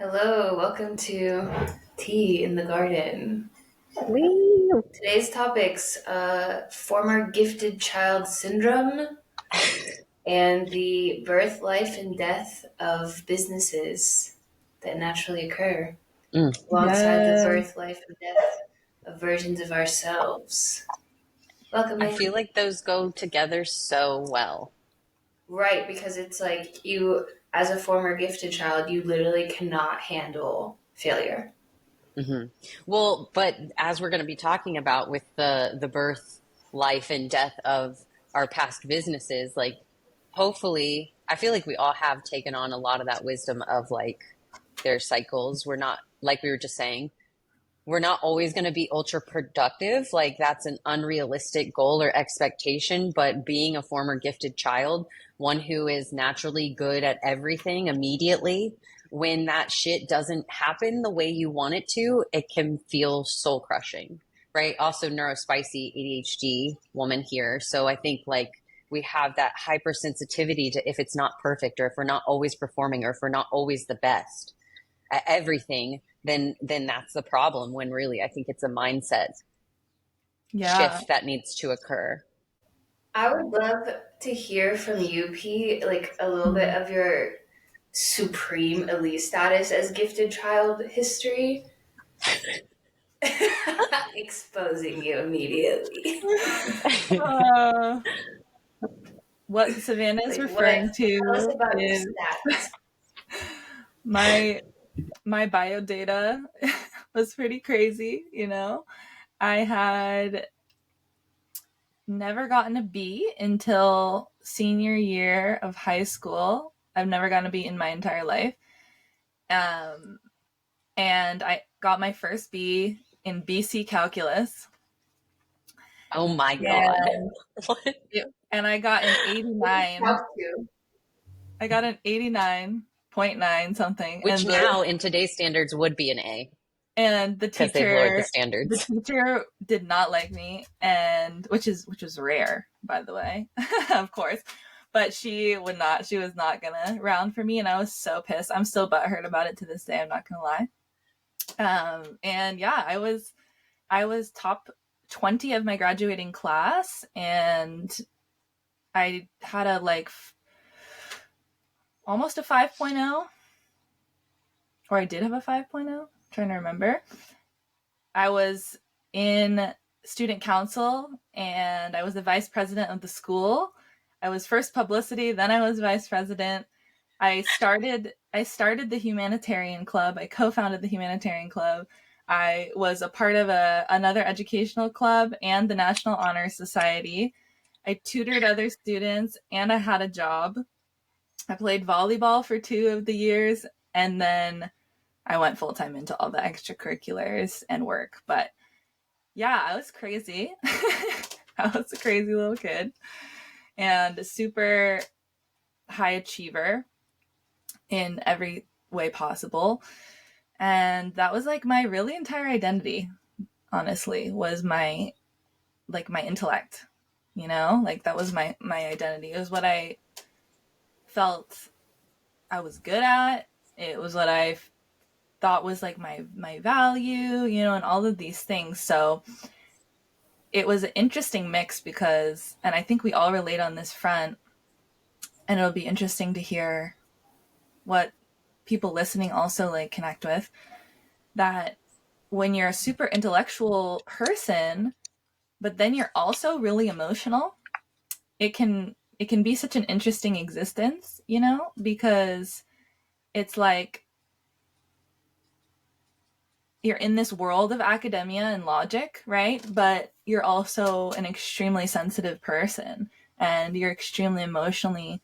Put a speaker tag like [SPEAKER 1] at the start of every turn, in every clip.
[SPEAKER 1] Hello, welcome to Tea in the Garden.
[SPEAKER 2] Woo.
[SPEAKER 1] Today's topics former gifted child syndrome and the birth, life, and death of businesses that naturally occur,
[SPEAKER 2] Mm.
[SPEAKER 1] alongside the
[SPEAKER 3] Yes.
[SPEAKER 1] birth, life, and death of versions of ourselves. Welcome
[SPEAKER 2] I
[SPEAKER 1] in.
[SPEAKER 2] feel like those go together so well.
[SPEAKER 1] Right, because it's like you, as a former gifted child, you literally cannot handle failure.
[SPEAKER 2] hmm Well, but as we're going to be talking about with the birth, life, and death of our past businesses, like hopefully, I feel like we all have taken on a lot of that wisdom of like their cycles. We're not like we were just saying. We're not always going to be ultra productive. Like that's an unrealistic goal or expectation. But being a former gifted child, one who is naturally good at everything immediately, when that shit doesn't happen the way you want it to, it can feel soul crushing, right? Also, neurospicy ADHD woman here. So I think like we have that hypersensitivity to if it's not perfect or if we're not always performing or if we're not always the best at everything, then that's the problem when really I think it's a mindset
[SPEAKER 3] Yeah.
[SPEAKER 2] shift that needs to occur.
[SPEAKER 1] I would love to hear from you, P, like a little bit
[SPEAKER 3] Mhm.
[SPEAKER 1] of your supreme elite status as gifted child history. Exposing you immediately.
[SPEAKER 3] Uh, what Savannah is
[SPEAKER 1] Like, what?
[SPEAKER 3] referring
[SPEAKER 1] Tell us
[SPEAKER 3] to
[SPEAKER 1] about your
[SPEAKER 3] is
[SPEAKER 1] stats.
[SPEAKER 3] my my bio data was pretty crazy, you know. I had never gotten a B until senior year of high school. I've never gotten a B in my entire life. Um, and I got my first B in BC calculus.
[SPEAKER 2] Oh my God.
[SPEAKER 3] And
[SPEAKER 2] What?
[SPEAKER 3] and I got an
[SPEAKER 1] Talk
[SPEAKER 3] 89.
[SPEAKER 1] to.
[SPEAKER 3] I got an 89.9 something,
[SPEAKER 2] Which now in today's standards would be an A
[SPEAKER 3] and the
[SPEAKER 2] because they've lowered the
[SPEAKER 3] teacher the
[SPEAKER 2] standards.
[SPEAKER 3] teacher did not like me, and which was rare, by the way, of course. But she was not gonna round for me, and I was so pissed. I'm still butthurt about it to this day, I'm not gonna lie. And yeah, I was top 20 of my graduating class, and I had a like almost a 5.0, or I did have a 5.0. Trying to remember. I was in student council, and I was the vice president of the school. I was first publicity, then I was vice president. I started the humanitarian club. I co-founded the humanitarian club. I was a part of another educational club and the National Honor Society. I tutored other students, and I had a job. I played volleyball for 2 of the years, and then I went full time into all the extracurriculars and work. But yeah, I was crazy. I was a crazy little kid and a super high achiever in every way possible. And that was like my really entire identity, honestly, was my intellect. Like that was my identity. It was what I felt I was good at. It was what I thought was like my value, and all of these things. So it was an interesting mix because, and I think we all relate on this front, and it'll be interesting to hear what people listening also like connect with, that when you're a super intellectual person, but then you're also really emotional, it can be such an interesting existence, because it's like you're in this world of academia and logic, right? But you're also an extremely sensitive person, and you're extremely emotionally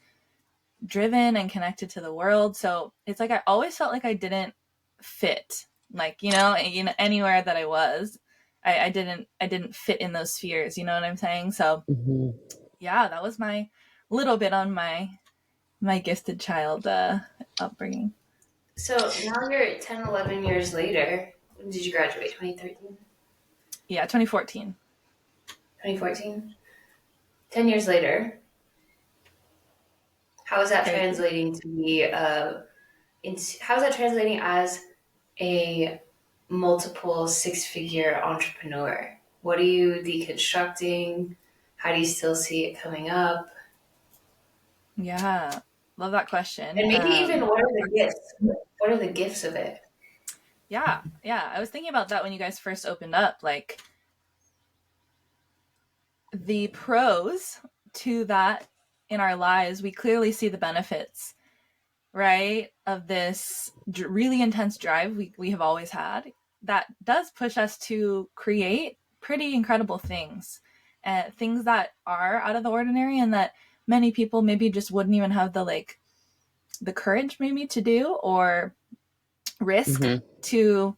[SPEAKER 3] driven and connected to the world. So it's like I always felt like I didn't fit, like anywhere that I was. I didn't fit in those spheres. You know what I'm saying? So
[SPEAKER 2] Mhm.
[SPEAKER 3] yeah, that was my little bit on my gifted child upbringing.
[SPEAKER 1] So now you're 10, 11 years later. When did you graduate? 2013?
[SPEAKER 3] Yeah, 2014.
[SPEAKER 1] 2014? 10 years later. How is that
[SPEAKER 3] Crazy.
[SPEAKER 1] translating to be how's that translating as a multiple six-figure entrepreneur? What are you deconstructing? How do you still see it coming up?
[SPEAKER 3] Yeah, love that question.
[SPEAKER 1] And maybe even what are the gifts? What are the gifts of it?
[SPEAKER 3] Yeah, I was thinking about that when you guys first opened up. Like, the pros to that in our lives, we clearly see the benefits, right, of this really intense drive we have always had that does push us to create pretty incredible things, things that are out of the ordinary and that many people maybe just wouldn't even have the courage maybe to do or risk
[SPEAKER 2] Mm-hmm.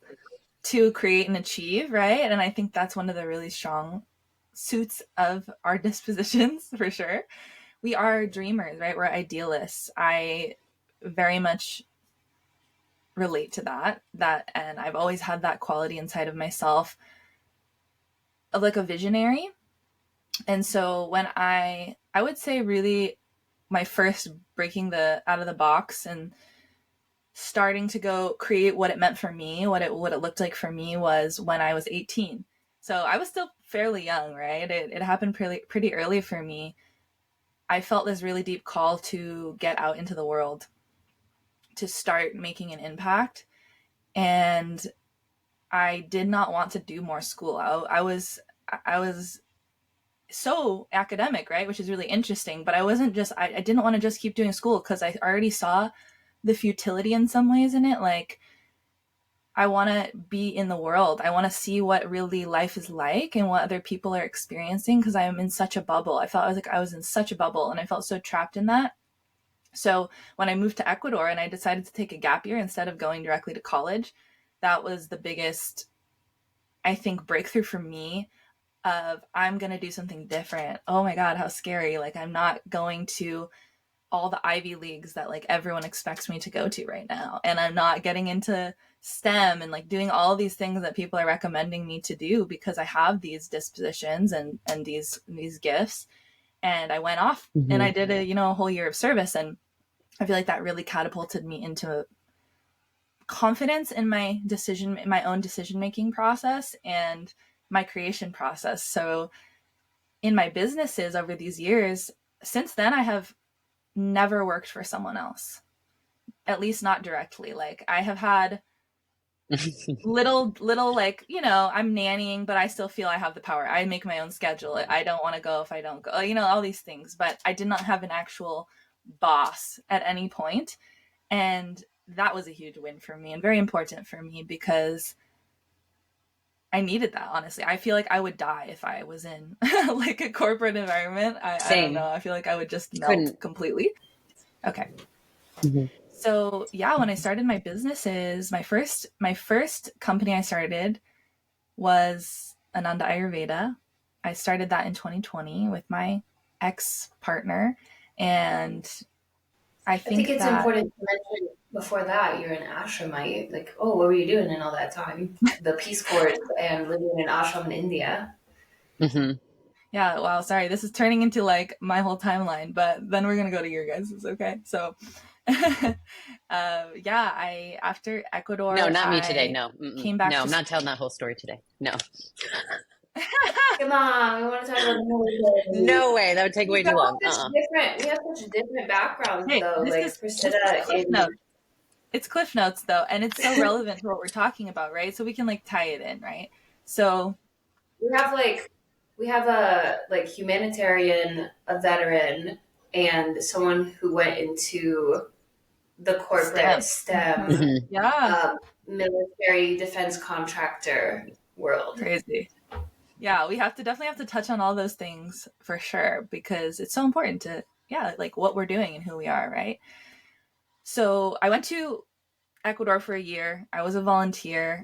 [SPEAKER 3] to create and achieve, right? And I think that's one of the really strong suits of our dispositions for sure. We are dreamers, right? We're idealists. I very much relate to that, and I've always had that quality inside of myself of like a visionary. And so when I would say really my first breaking the out of the box and starting to go create what it meant for me, what it looked like for me, was when I was 18. So I was still fairly young, right? It happened pretty early for me. I felt this really deep call to get out into the world, to start making an impact. And I did not want to do more school. I was so academic, right? Which is really interesting. But I didn't want to just keep doing school because I already saw the futility in some ways in it. Like, I want to be in the world. I want to see what really life is like and what other people are experiencing because I am in such a bubble. I felt like I was in such a bubble and I felt so trapped in that. So when I moved to Ecuador and I decided to take a gap year instead of going directly to college, that was the biggest, I think, breakthrough for me of I'm going to do something different. Oh my God, how scary. Like, I'm not going to all the Ivy Leagues that like everyone expects me to go to right now. And I'm not getting into STEM and like doing all these things that people are recommending me to do because I have these dispositions and these gifts. And I went off and
[SPEAKER 2] Mm-hmm.
[SPEAKER 3] I did a whole year of service. And I feel like that really catapulted me into confidence in my own decision making process and my creation process. So in my businesses over these years, since then, I have never worked for someone else, at least not directly. Like, I have had little like, I'm nannying, but I still feel I have the power. I make my own schedule. I don't want to go if I don't go, all these things. But I did not have an actual boss at any point. And that was a huge win for me and very important for me because I needed that, honestly. I feel like I would die if I was in like a corporate environment. I don't know.
[SPEAKER 2] Same.
[SPEAKER 3] I feel like I would just melt
[SPEAKER 2] Couldn't.
[SPEAKER 3] completely. Okay.
[SPEAKER 2] Mm-hmm.
[SPEAKER 3] So yeah, when I started my businesses, my first company I started was Ananda Ayurveda. I started that in 2020 with my ex partner, and I
[SPEAKER 1] I think
[SPEAKER 3] think
[SPEAKER 1] it's
[SPEAKER 3] that
[SPEAKER 1] important to mention before that you're an ashramite. Like, oh, what were you doing in all that time? The Peace Corps and living in an ashram in India.
[SPEAKER 2] Mm-hmm.
[SPEAKER 3] yeah, wow, sorry, this is turning into like my whole timeline, but then we're gonna go to your guys'. Okay, so yeah, I after
[SPEAKER 2] No,
[SPEAKER 3] Ecuador,
[SPEAKER 2] not me today.
[SPEAKER 3] I
[SPEAKER 2] No. Mm-mm.
[SPEAKER 3] came back
[SPEAKER 2] No, I'm
[SPEAKER 3] to
[SPEAKER 2] not telling that whole story today. No.
[SPEAKER 1] Come on, we want to talk about the military.
[SPEAKER 2] No way. That would take way too long. Uh-uh.
[SPEAKER 1] We have such different backgrounds
[SPEAKER 3] hey,
[SPEAKER 1] though. Like
[SPEAKER 3] this is
[SPEAKER 1] Priscilla
[SPEAKER 3] Cliff Notes. It's Cliff Notes though, and it's so relevant to what we're talking about, right? So we can like tie it in, right? So
[SPEAKER 1] we have a like humanitarian, a veteran, and someone who went into the corporate
[SPEAKER 3] STEM.
[SPEAKER 1] STEM,
[SPEAKER 2] Mm-hmm.
[SPEAKER 3] Yeah,
[SPEAKER 1] military defense contractor world.
[SPEAKER 3] crazy. Yeah, we definitely have to touch on all those things for sure because it's so important to, yeah, like what we're doing and who we are, right? So I went to Ecuador for a year. I was a volunteer,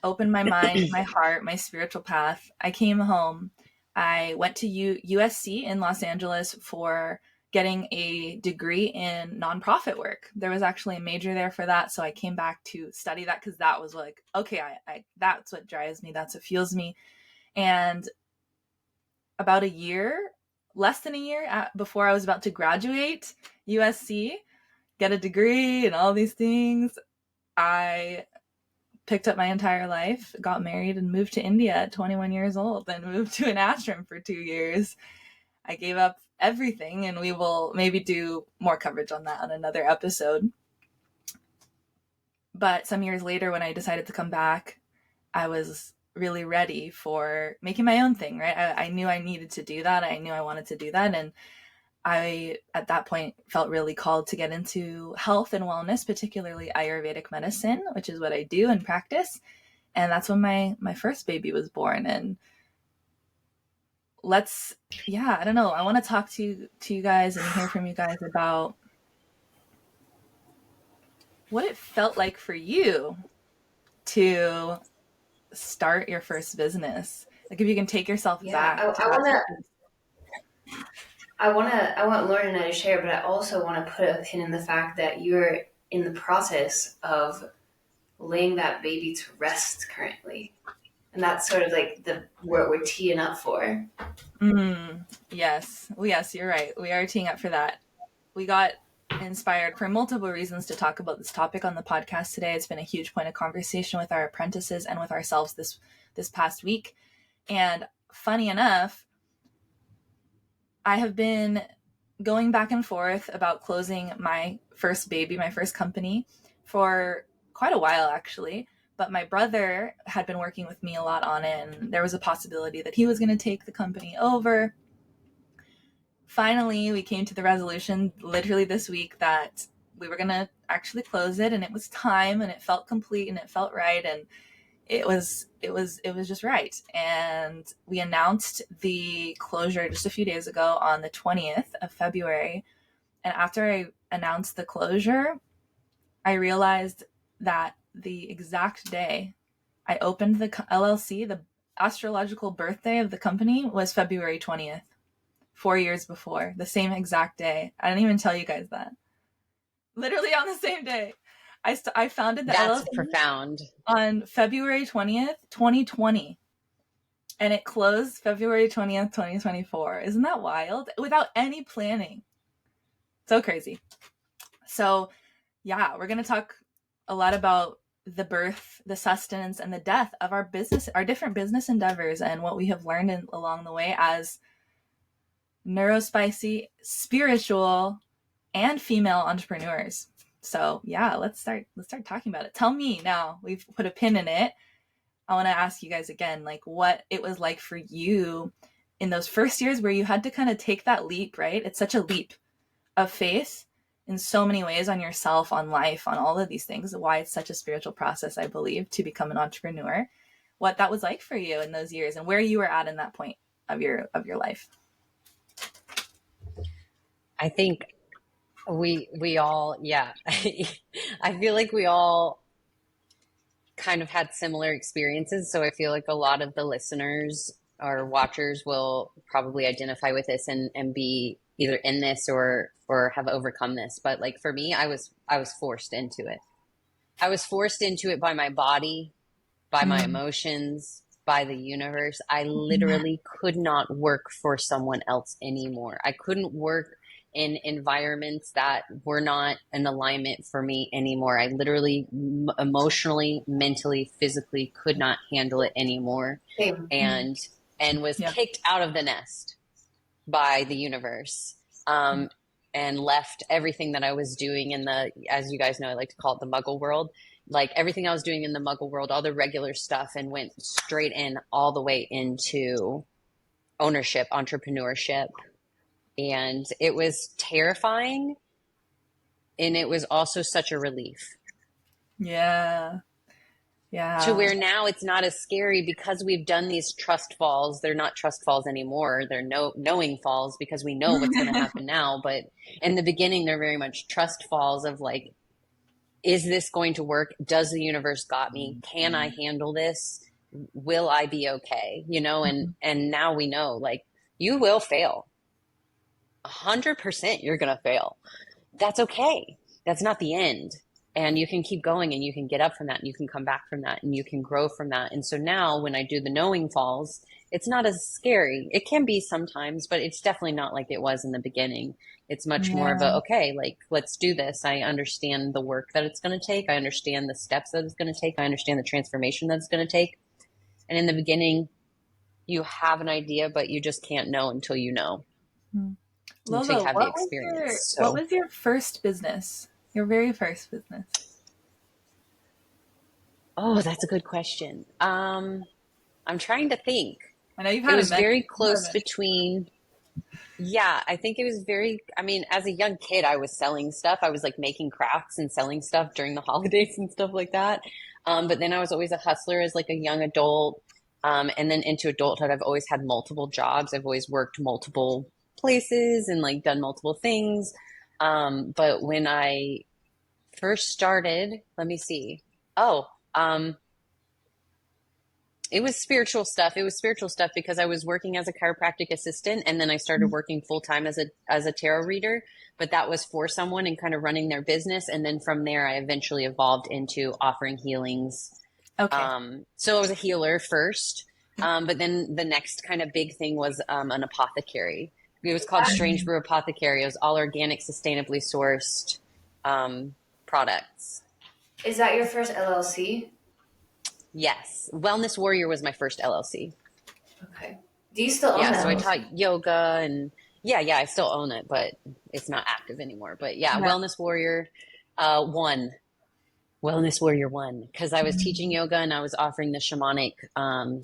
[SPEAKER 3] opened my mind, my heart, my spiritual path. I came home. I went to USC in Los Angeles for getting a degree in nonprofit work. There was actually a major there for that. So I came back to study that because that was like, okay, I that's what drives me. That's what fuels me. And about a year, less than a year before I was about to graduate USC, get a degree and all these things. I picked up my entire life, got married, and moved to India at 21 years old, then moved to an ashram for 2 years. I gave up everything, and we will maybe do more coverage on that on another episode. But some years later, when I decided to come back, I was really ready for making my own thing, right? I knew I needed to do that. I knew I wanted to do that. And I, at that point, felt really called to get into health and wellness, particularly Ayurvedic medicine, which is what I do and practice. And that's when my first baby was born. And I don't know. I want to talk to you guys and hear from you guys about what it felt like for you to start your first business. Like if you can take yourself back to that.
[SPEAKER 1] I want Lauren and I to share, but I also want to put a pin in the fact that you're in the process of laying that baby to rest currently. And that's sort of like what we're teeing up for.
[SPEAKER 3] Yes. Well, yes, you're right. We are teeing up for that. We got inspired for multiple reasons to talk about this topic on the podcast today. It's been a huge point of conversation with our apprentices and with ourselves this past week. And funny enough, I have been going back and forth about closing my first baby, my first company, for quite a while, actually. But my brother had been working with me a lot on it, and there was a possibility that he was going to take the company over. Finally, we came to the resolution literally this week that we were going to actually close it, and it was time, and it felt complete, and it felt right, and it was just right. And we announced the closure just a few days ago on the 20th of February. And after I announced the closure, I realized that the exact day I opened the LLC, the astrological birthday of the company was February 20th, 4 years before, the same exact day. I didn't even tell you guys that. Literally on the same day. I founded the
[SPEAKER 2] That's
[SPEAKER 3] LLC
[SPEAKER 2] profound.
[SPEAKER 3] on February 20th, 2020. And it closed February 20th, 2024. Isn't that wild? Without any planning. So crazy. So, yeah, we're going to talk a lot about the birth, the sustenance, and the death of our different business endeavors, and what we have learned along the way as neurospicy, spiritual, and female entrepreneurs. So yeah, let's start talking about it. Tell me now, we've put a pin in it. I want to ask you guys again, like what it was like for you in those first years where you had to kind of take that leap, right? It's such a leap of faith in so many ways, on yourself, on life, on all of these things. Why it's such a spiritual process, I believe, to become an entrepreneur. What that was like for you in those years, and where you were at in that point of your life.
[SPEAKER 2] I think we all, yeah. I feel like we all kind of had similar experiences. So I feel like a lot of the listeners or watchers will probably identify with this and be either in this or have overcome this. But like for me, I was forced into it. I was forced into it by my body, by my emotions, by the universe. I literally could not work for someone else anymore. I couldn't work in environments that were not in alignment for me anymore. I literally emotionally, mentally, physically could not handle it anymore. And was kicked out of the nest by the universe. And left everything that I was doing in the, as you guys know, I like to call it the muggle world, like everything I was doing in the muggle world, all the regular stuff, and went straight in all the way into ownership, entrepreneurship. And it was terrifying. And it was also such a relief.
[SPEAKER 3] Yeah. Yeah.
[SPEAKER 2] To where now it's not as scary because we've done these trust falls. They're not trust falls anymore. They're knowing falls because we know what's going to happen now. But in the beginning, they're very much trust falls of like, is this going to work? Does the universe got me? Can I handle this? Will I be okay? You know, and now we know like you will fail. 100% you're going to fail. That's okay. That's not the end. and you can keep going and you can get up from that and you can come back from that and you can grow from that. And so now when I do the knowing falls, it's not as scary. It can be sometimes, but it's definitely not like it was in the beginning. It's much more of
[SPEAKER 3] Yeah.
[SPEAKER 2] a, okay, like, let's do this. I understand the work that it's going to take. I understand the steps that it's going to take. I understand the transformation that it's going to take. And in the beginning, you have an idea, but you just can't know until you know,
[SPEAKER 3] Hmm.
[SPEAKER 2] until you
[SPEAKER 3] Lola,
[SPEAKER 2] have the experience.
[SPEAKER 3] what
[SPEAKER 2] So,
[SPEAKER 3] was your first business? Your very first business?
[SPEAKER 2] oh, that's a good question. I'm trying to think.
[SPEAKER 3] I know you've
[SPEAKER 2] It
[SPEAKER 3] had a
[SPEAKER 2] was
[SPEAKER 3] many.
[SPEAKER 2] very
[SPEAKER 3] You've had
[SPEAKER 2] close
[SPEAKER 3] many.
[SPEAKER 2] between, yeah, I think it was very, I mean, as a young kid, I was selling stuff. I was like making crafts and selling stuff during the holidays and stuff like that. But then I was always a hustler as like a young adult. And then into adulthood, I've always had multiple jobs. I've always worked multiple places and like done multiple things. But when I first started, let me see. Oh, it was spiritual stuff. It was spiritual stuff because I was working as a chiropractic assistant and then I started working full time as a tarot reader, but that was for someone and kind of running their business. And then from there, I eventually evolved into offering healings.
[SPEAKER 3] Okay.
[SPEAKER 2] So I was a healer first, but then the next kind of big thing was an apothecary. It was called Strange Brew Apothecary. It was all organic, sustainably sourced products.
[SPEAKER 1] Is that your first LLC?
[SPEAKER 2] Yes, Wellness Warrior was my first LLC.
[SPEAKER 1] Okay. Do you still own
[SPEAKER 2] Yeah,
[SPEAKER 1] that
[SPEAKER 2] so I
[SPEAKER 1] LLC?
[SPEAKER 2] taught yoga and yeah, I still own it, but it's not active anymore. But yeah,
[SPEAKER 3] Yeah.
[SPEAKER 2] Wellness Warrior one. Wellness Warrior one, because I was teaching yoga and I was offering the shamanic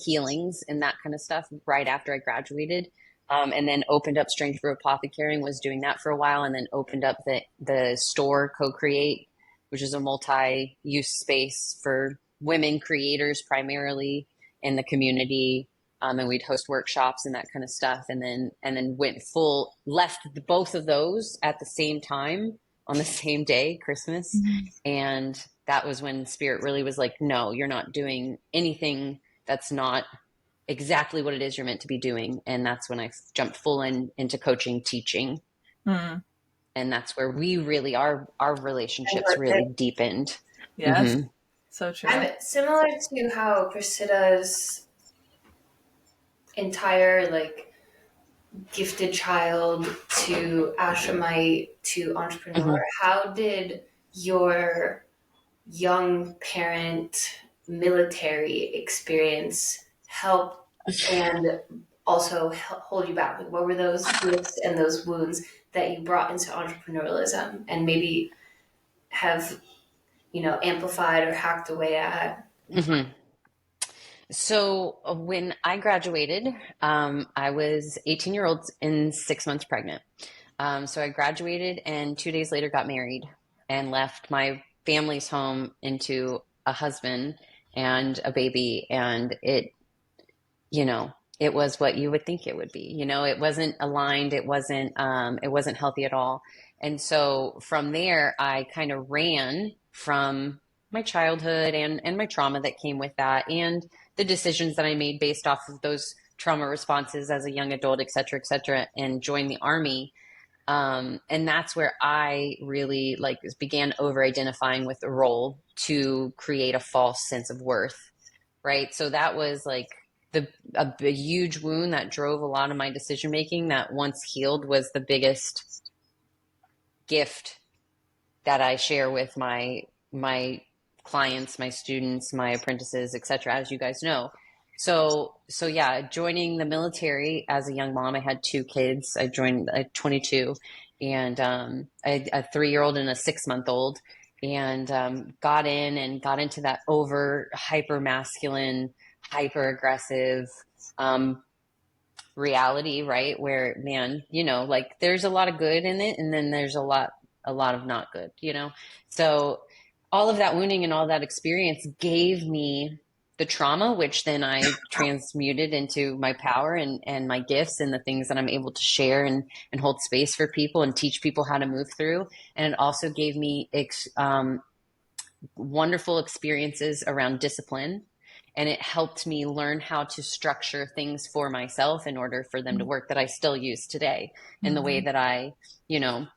[SPEAKER 2] healings and that kind of stuff right after I graduated. And then opened up Strange Brew Apothecary and was doing that for a while, and then opened up the store Co-Create, which is a multi-use space for women creators primarily in the community. And we'd host workshops and that kind of stuff, and then went full left both of those at the same time on the same day, Christmas.
[SPEAKER 3] Mhm.
[SPEAKER 2] And that was when Spirit really was like, no, you're not doing anything that's not exactly what it is you're meant to be doing. And that's when I jumped full into coaching, teaching.
[SPEAKER 3] Mm.
[SPEAKER 2] And that's where we really, our
[SPEAKER 1] And
[SPEAKER 2] relationships
[SPEAKER 1] birthday.
[SPEAKER 2] really deepened.
[SPEAKER 3] Yes.
[SPEAKER 2] Hmm.
[SPEAKER 3] So true.
[SPEAKER 1] I'm similar to how Priscilla's entire like gifted child to ashramite to entrepreneur.
[SPEAKER 2] Hmm.
[SPEAKER 1] How did your young parent military experience help and also hold you back? Like, what were those gifts and those wounds that you brought into entrepreneurialism and maybe have, amplified or hacked away at?
[SPEAKER 2] Hmm. So when I graduated, I was 18 year old and 6 months pregnant. So I graduated and 2 days later got married and left my family's home into a husband and a baby. And you know, it was what you would think it would be. It wasn't aligned. It wasn't healthy at all. And so from there, I kind of ran from my childhood and my trauma that came with that and the decisions that I made based off of those trauma responses as a young adult, et cetera, and joined the army. And that's where I really like began over identifying with the role to create a false sense of worth. Right. So that was like a huge wound that drove a lot of my decision making that once healed was the biggest gift that I share with my clients, my students, my apprentices, etc., as you guys know. So yeah, joining the military as a young mom, I had two kids. I joined at 22, and I had a 3 year old and a 6 month old, and got in and got into that over hyper masculine, hyper aggressive um, reality, right? Where, man, like there's a lot of good in it, and then there's a lot of not good. So all of that wounding and all that experience gave me the trauma, which then I transmuted into my power and my gifts and the things that I'm able to share and hold space for people and teach people how to move through. And it also gave me wonderful experiences around discipline. And it helped me learn how to structure things for myself in order for them to work that I still use today in the way
[SPEAKER 3] Mhm.
[SPEAKER 2] that I, you know,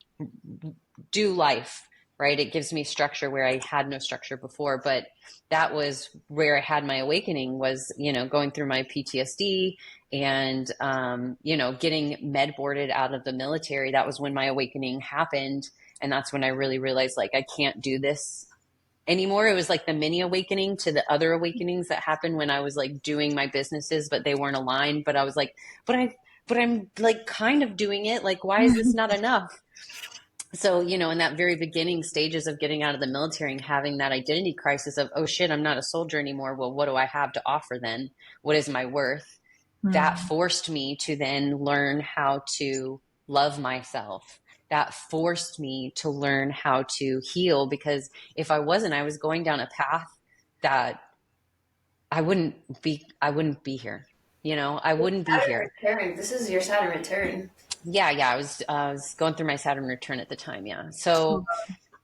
[SPEAKER 2] do life right? It gives me structure where I had no structure before. But that was where I had my awakening, was, going through my PTSD and, getting med boarded out of the military. That was when my awakening happened. And that's when I really realized, like, I can't do this anymore. It was like the mini awakening to the other awakenings that happened when I was like doing my businesses, but they weren't aligned. But I was like, but I'm like kind of doing it. Like, why is this not enough? So, in that very beginning stages of getting out of the military and having that identity crisis of, oh shit, I'm not a soldier anymore. Well, what do I have to offer then? What is my worth? That forced me to then learn how to love myself. That forced me to learn how to heal, because if I wasn't, I was going down a path that I wouldn't be here. I wouldn't be
[SPEAKER 1] Saturn
[SPEAKER 2] here.
[SPEAKER 1] return. This is your Saturn return.
[SPEAKER 2] Yeah, yeah. I was going through my Saturn return at the time. Yeah. So,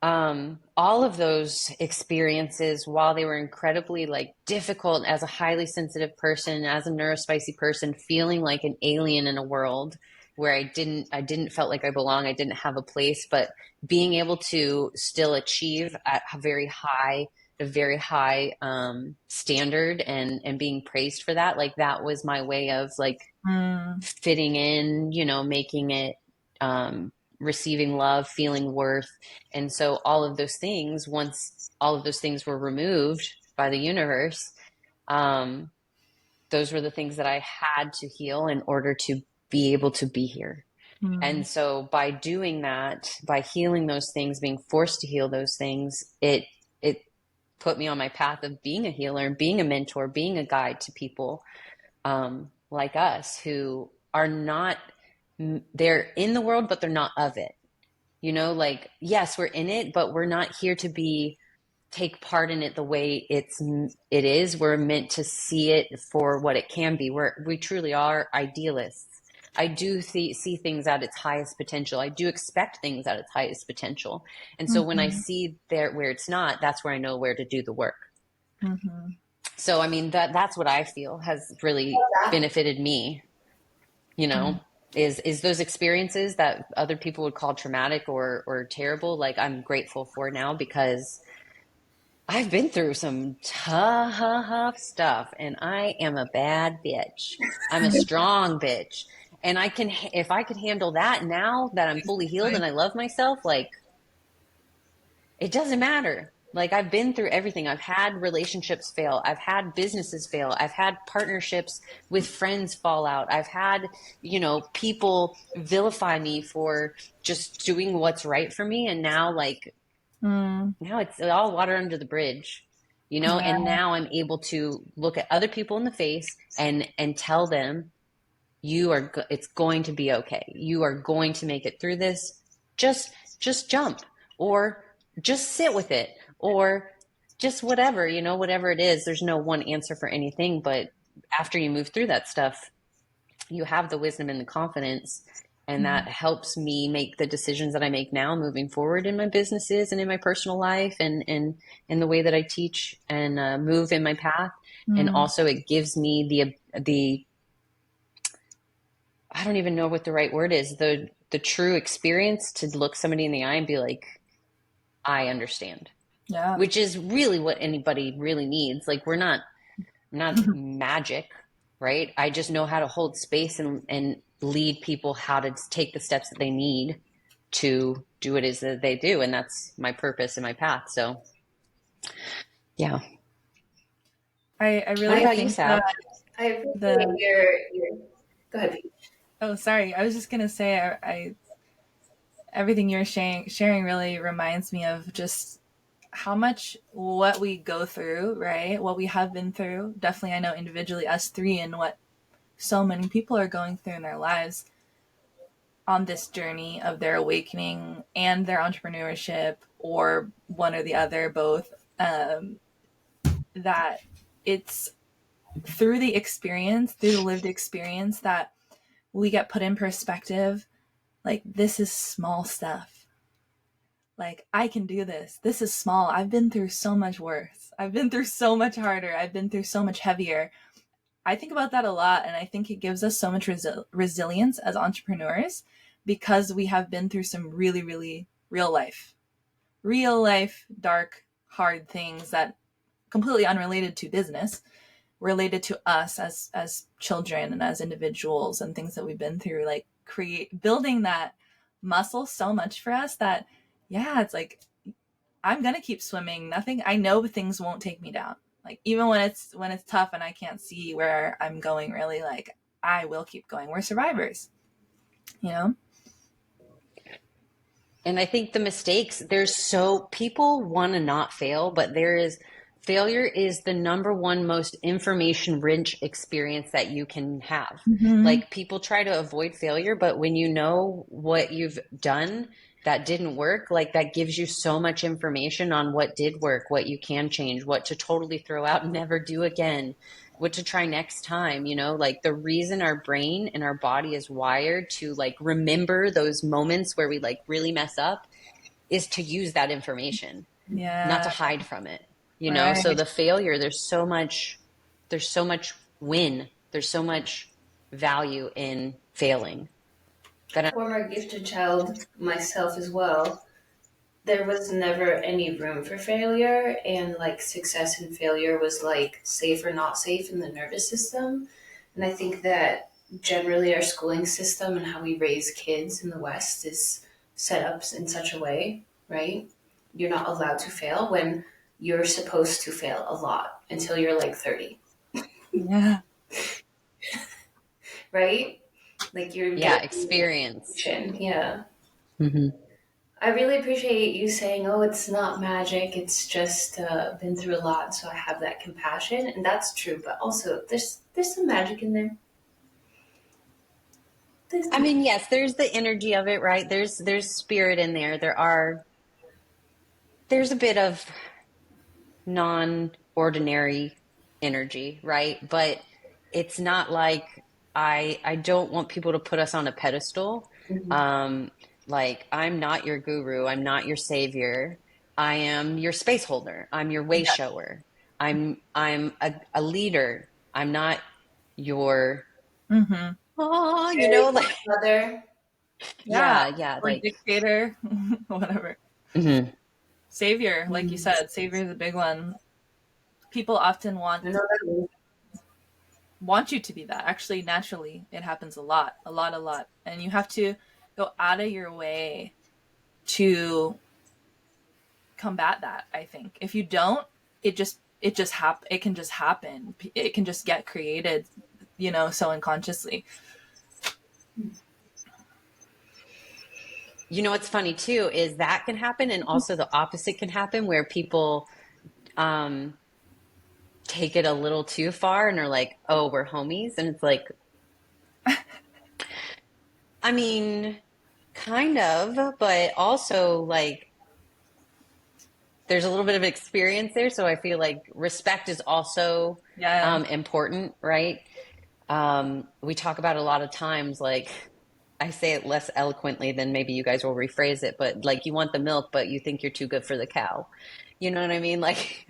[SPEAKER 2] all of those experiences, while they were incredibly like difficult as a highly sensitive person, as a neurospicy person, feeling like an alien in a world where I didn't felt like I belong, I didn't have a place, but being able to still achieve at a very high standard, and being praised for that, like that was my way of like fitting in, making it, receiving love, feeling worth. And so all of those things, once all of those things were removed by the universe, um, those were the things that I had to heal in order to be able to be here. And so by doing that, by healing those things, being forced to heal those things, it put me on my path of being a healer, being a mentor, being a guide to people, like us, who are not, they're in the world, but they're not of it. Like, yes, we're in it, but we're not here to take part in it the way it is. We're meant to see it for what it can be. We truly are idealists. I do see things at its highest potential. I do expect things at its highest potential. And so when I see there where it's not, that's where I know where to do the work. So, I mean, that's what I feel has really benefited me, is those experiences that other people would call traumatic or terrible. Like, I'm grateful for now, because I've been through some tough stuff, and I am a bad bitch. I'm a strong bitch. And if I could handle that now that I'm fully healed and I love myself, like, it doesn't matter. Like, I've been through everything. I've had relationships fail. I've had businesses fail. I've had partnerships with friends fall out. I've had, people vilify me for just doing what's right for me. And now, like, now it's all water under the bridge, and now I'm able to look at other people in the face and tell them, it's going to be okay. You are going to make it through this. Just jump, or just sit with it, or just whatever, whatever it is. There's no one answer for anything, but after you move through that stuff, you have the wisdom and the confidence, and that helps me make the decisions that I make now moving forward in my businesses and in my personal life, and in the way that I teach and move in my path. And also it gives me the I don't even know what the right word is, the true experience to look somebody in the eye and be like, I understand.
[SPEAKER 3] Yeah.
[SPEAKER 2] Which is really what anybody really needs. Like, I'm not magic, right? I just know how to hold space and lead people how to take the steps that they need to do what it is that they do. And that's my purpose and my path. So, yeah.
[SPEAKER 3] I
[SPEAKER 2] What
[SPEAKER 3] really
[SPEAKER 2] about you,
[SPEAKER 3] think
[SPEAKER 2] Sab?
[SPEAKER 3] that
[SPEAKER 1] I appreciate your. Go ahead, Pete.
[SPEAKER 3] oh, sorry, I was just gonna say, I everything you're sharing really reminds me of just how much what we go through, right? What we have been through. Definitely, I know individually, us three, and what so many people are going through in their lives on this journey of their awakening and their entrepreneurship, or one or the other, both. That it's through the experience, through the lived experience, that we get put in perspective. Like, this is small stuff. Like, I can do this. This is small. I've been through so much worse. I've been through so much harder. I've been through so much heavier. I think about that a lot, and I think it gives us so much resilience as entrepreneurs, because we have been through some really, really real life real life, dark, hard things that completely unrelated to business, related to us as children and as individuals and things that we've been through, like building that muscle so much for us that, yeah, it's like, I'm gonna keep swimming. Nothing, I know things won't take me down. Like even when it's tough and I can't see where I'm going really, like I will keep going. We're survivors, you know?
[SPEAKER 2] And I think the mistakes, people want to not fail, but failure is the number one most information rich experience that you can have.
[SPEAKER 3] Mm-hmm.
[SPEAKER 2] Like people try to avoid failure, but when you know what you've done that didn't work, like that gives you so much information on what did work, what you can change, what to totally throw out and never do again, what to try next time. Like the reason our brain and our body is wired to like remember those moments where we like really mess up is to use that information, not to
[SPEAKER 3] Yeah.
[SPEAKER 2] hide from it. So
[SPEAKER 3] Right.
[SPEAKER 2] the failure, there's so much win, there's so much value in failing that
[SPEAKER 1] Former gifted child myself as well, there was never any room for failure, and like success and failure was like safe or not safe in the nervous system. And I think that generally our schooling system and how we raise kids in the West is set up in such a way, right? You're not allowed to fail when you're supposed to fail a lot until you're like 30,
[SPEAKER 3] Yeah.
[SPEAKER 1] right? Like you're
[SPEAKER 2] yeah,
[SPEAKER 1] getting
[SPEAKER 2] experience.
[SPEAKER 1] education. Yeah.
[SPEAKER 2] Hmm.
[SPEAKER 1] I really appreciate you saying, "Oh, it's not magic. It's just been through a lot, so I have that compassion," and that's true. But also, there's some magic in there. There's
[SPEAKER 2] I
[SPEAKER 1] some,
[SPEAKER 2] mean, yes, there's the energy of it, right? There's spirit in there. There's a bit of non-ordinary energy, right? But it's not like I don't want people to put us on a pedestal.
[SPEAKER 1] Mhm.
[SPEAKER 2] Um, like I'm not your guru, I'm not your savior. I am your space holder. I'm your way shower. I'm a leader. I'm not your
[SPEAKER 3] Mm-hmm.
[SPEAKER 1] Fairy
[SPEAKER 2] like
[SPEAKER 1] godmother.
[SPEAKER 3] Yeah.
[SPEAKER 2] yeah,
[SPEAKER 3] Or
[SPEAKER 2] like
[SPEAKER 3] dictator, whatever.
[SPEAKER 2] mhm.
[SPEAKER 3] Savior, like you
[SPEAKER 1] Mm.
[SPEAKER 3] said, savior is a big one. People often
[SPEAKER 1] I know that means
[SPEAKER 3] want you to be that. Actually, naturally, it happens a lot, a lot, a lot. And you have to go out of your way to combat that, I think. If you don't, it can just happen. It can just get created, so unconsciously.
[SPEAKER 2] What's funny too is that can happen, and also the opposite can happen where people um, take it a little too far and are like, "Oh, we're homies," and it's like, I mean, kind of, but also like there's a little bit of experience there, so I feel like respect is also
[SPEAKER 3] Yeah.
[SPEAKER 2] important, right? We talk about a lot of times, like I say it less eloquently than maybe you guys will rephrase it, but like you want the milk, but you think you're too good for the cow. You know what I mean? Like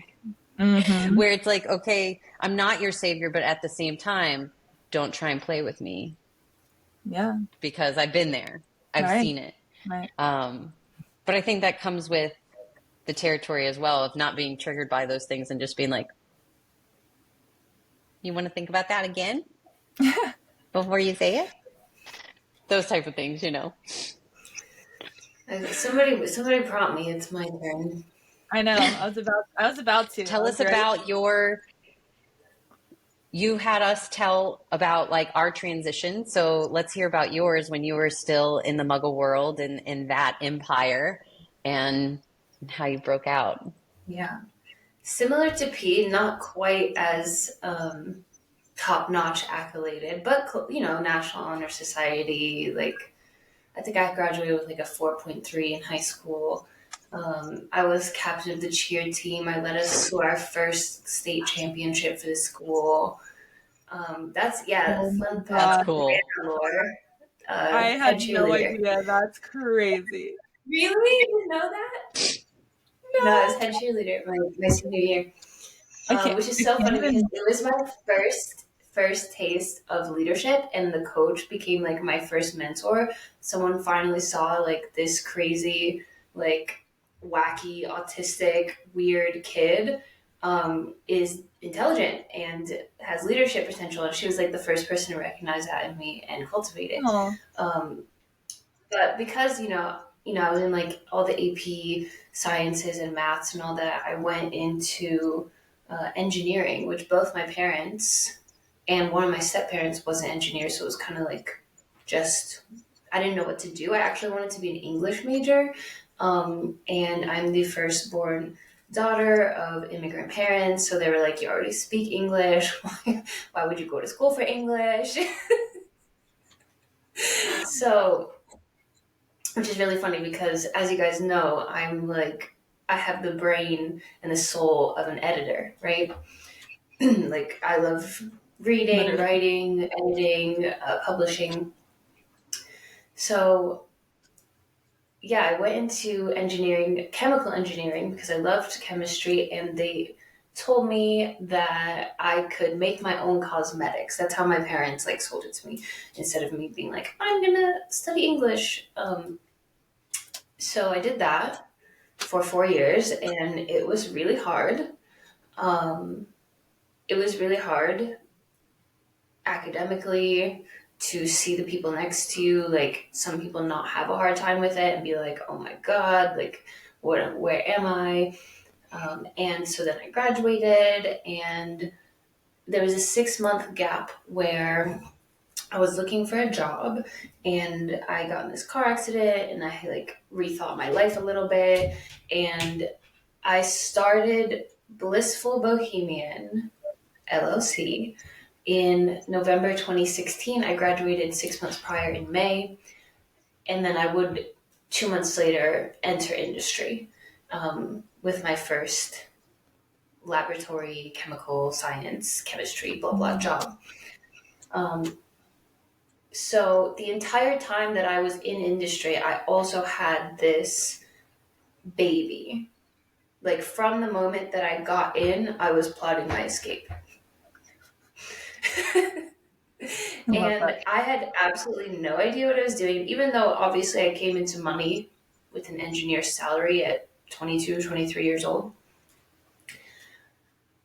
[SPEAKER 3] Mm-hmm.
[SPEAKER 2] where it's like, okay, I'm not your savior, but at the same time, don't try and play with me
[SPEAKER 3] Yeah.
[SPEAKER 2] because I've been there, I've
[SPEAKER 3] Right.
[SPEAKER 2] seen it.
[SPEAKER 3] Right.
[SPEAKER 2] Um, but I think that comes with the territory as well of not being triggered by those things and just being like, you want to think about that again before you say it? Those type of things.
[SPEAKER 1] somebody prompt me. It's my turn.
[SPEAKER 3] I know. I was about to. I
[SPEAKER 2] Tell
[SPEAKER 3] was
[SPEAKER 2] us
[SPEAKER 3] ready.
[SPEAKER 2] about you had us tell about like our transition. So let's hear about yours when you were still in the Muggle world and in that empire and how you broke out.
[SPEAKER 1] Yeah. Similar to P, not quite as top notch accoladed, but National Honor Society. Like, I think I graduated with like a 4.3 in high school. I was captain of the cheer team. I led us to our first state championship for the school. Yeah,
[SPEAKER 3] Oh my
[SPEAKER 1] fun fact,
[SPEAKER 2] That's
[SPEAKER 3] god.
[SPEAKER 2] cool.
[SPEAKER 1] Lore,
[SPEAKER 3] I
[SPEAKER 1] head
[SPEAKER 3] had no
[SPEAKER 1] cheerleader.
[SPEAKER 3] idea. That's crazy.
[SPEAKER 1] Really? You didn't know that? No, I was
[SPEAKER 3] No.
[SPEAKER 1] head cheerleader my senior year, which is
[SPEAKER 3] I
[SPEAKER 1] so
[SPEAKER 3] can't
[SPEAKER 1] funny because
[SPEAKER 3] even.
[SPEAKER 1] it was my first taste of leadership, and the coach became like my first mentor. Someone finally saw like this crazy, like wacky, autistic, weird kid is intelligent and has leadership potential. And she was like the first person to recognize that in me and cultivate it.
[SPEAKER 3] Oh,
[SPEAKER 1] But because I was in like all the AP sciences and maths and all that, I went into engineering, which both my parents and one of my step parents was an engineer, so it was kind of like just I didn't know what to do. I actually wanted to be an English major, and I'm the firstborn daughter of immigrant parents, so they were like, "You already speak English. Why would you go to school for English?" So which is really funny because, as you guys know, I have the brain and the soul of an editor, right? Like, I love reading,
[SPEAKER 3] literally.
[SPEAKER 1] writing, editing, publishing. So, yeah, I went into engineering, chemical engineering, because I loved chemistry, and they told me that I could make my own cosmetics. That's how my parents like sold it to me, instead of me being like, I'm gonna study English. So I did that for 4 years, and it was really hard. Um, it was really hard academically to see the people next to you. Like, some people not have a hard time with it and be like, "Oh my god, like, where am I?" And so then I graduated, and there was a 6 month gap where I was looking for a job, and I got in this car accident, and I like rethought my life a little bit, and I started Blissful Bohemian LLC in November 2016. I graduated 6 months prior in May, and then I would 2 months later enter industry with my first laboratory chemical science, chemistry, blah blah job. So the entire time that I was in industry, I also had this baby. Like, from the moment that I got in, I was plotting my escape.
[SPEAKER 3] I love
[SPEAKER 1] And
[SPEAKER 3] that.
[SPEAKER 1] I had absolutely no idea what I was doing, even though obviously I came into money with an engineer's salary at 22, 23 years old.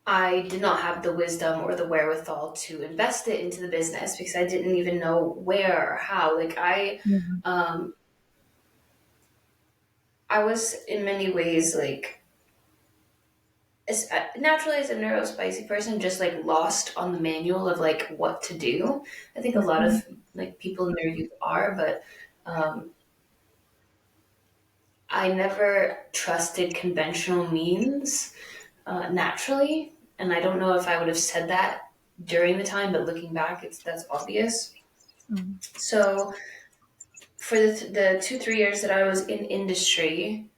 [SPEAKER 1] I did not have the wisdom or the wherewithal to invest it into the business because I didn't even know where or how. Like,
[SPEAKER 3] Mhm.
[SPEAKER 1] um, I was in many ways like naturally as a neurospicy person, just like lost on the manual of like what to do. I think a lot
[SPEAKER 3] Mhm.
[SPEAKER 1] of like people in their youth are, but um, I never trusted conventional means naturally, and I don't know if I would have said that during the time, but looking back, that's obvious.
[SPEAKER 3] Mhm.
[SPEAKER 1] So for the 2 3 years that I was in industry,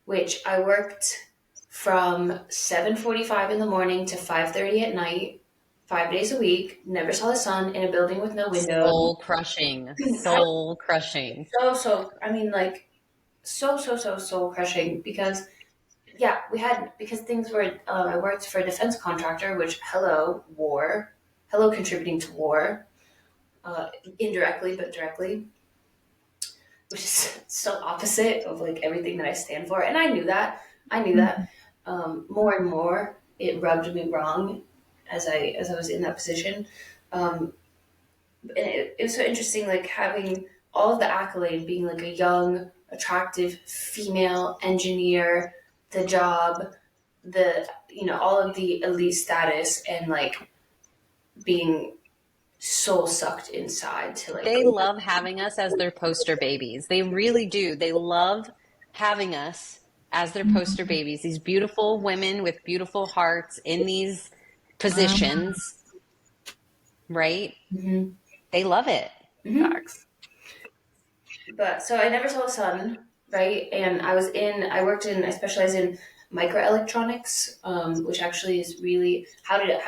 [SPEAKER 1] which I worked from 7:45 in the morning to 5:30 at night, 5 days a week, never saw the sun in a building with no windows.
[SPEAKER 2] Soul crushing, soul crushing.
[SPEAKER 1] I mean, like, so soul crushing because yeah, because things were, I worked for a defense contractor, which, hello, war, hello, contributing to war, uh, indirectly but directly, which is so opposite of like everything that I stand for. And I knew that. I knew that.
[SPEAKER 3] Mhm.
[SPEAKER 1] More and more, it rubbed me wrong as I was in that position. Um, and it was so interesting, like having all of the accolade, being like a young, attractive female engineer, the job, all of the elite status, and like being soul sucked inside to like
[SPEAKER 2] They
[SPEAKER 1] go.
[SPEAKER 2] love having us as their poster babies. They really do. They love having us as their poster
[SPEAKER 3] Mhm.
[SPEAKER 2] babies. These beautiful women with beautiful hearts in these positions, right?
[SPEAKER 1] Mhm.
[SPEAKER 2] They love it.
[SPEAKER 1] Mhm.
[SPEAKER 3] Facts.
[SPEAKER 1] But so I never saw the sun, right? And I specialized in microelectronics, which actually is really how did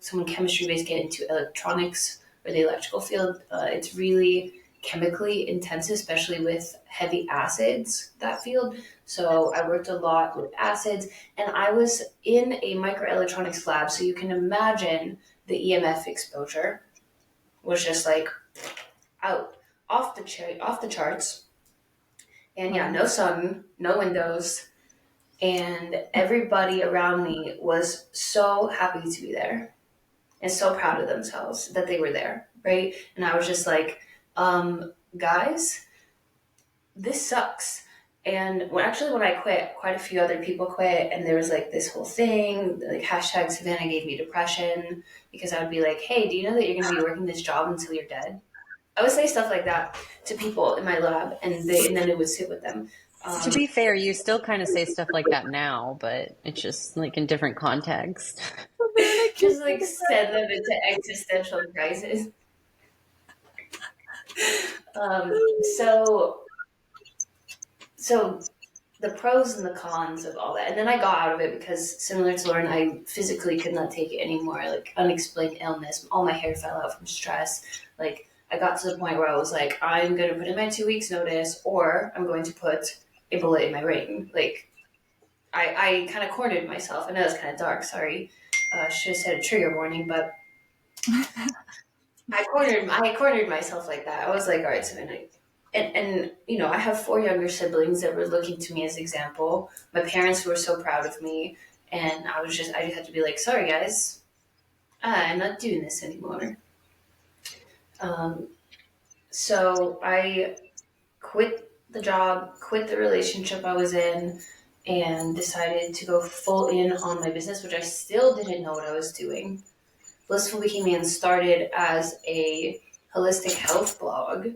[SPEAKER 1] someone chemistry based get into electronics or the electrical field? It's really chemically intensive, especially with heavy acids. That field. So I worked a lot with acids, and I was in a microelectronics lab. So you can imagine the EMF exposure was just like out off the charts, And yeah,
[SPEAKER 3] Wow.
[SPEAKER 1] no sun, no windows, and everybody around me was so happy to be there and so proud of themselves that they were there, right? And I was just like, guys, this sucks. And when I quit, quite a few other people quit, and there was like this whole thing, like hashtag Savannah gave me depression, because I would be like, hey, do you know that you're going to be working this job until you're dead? I would say stuff like that to people in my lab, and then it would sit with them.
[SPEAKER 2] To
[SPEAKER 1] Um,
[SPEAKER 2] be fair, you still kind of say stuff like that now, but it's just like in different context.
[SPEAKER 1] just like send them into existential crisis. So so the pros and the cons of all that. And then I got out of it because, similar to Lauren, I physically could not take it anymore. Like unexplained illness, all my hair fell out from stress. Like I got to the point where I was like, I'm going to put in my 2 weeks notice, or I'm going to put a bullet in my brain. Like I kind of cornered myself. I know it's kind of dark. Sorry, should have said a trigger warning, but I cornered myself like that. I was like, all right, Savannah. And you know, I have 4 younger siblings that were looking to me as example. My parents were so proud of me, and I just had to be like, sorry guys, I'm not doing this anymore. Um, so I quit the job, quit the relationship I was in, and decided to go full in on my business, which I still didn't know what I was doing. Blissful Bohemian started as a holistic health blog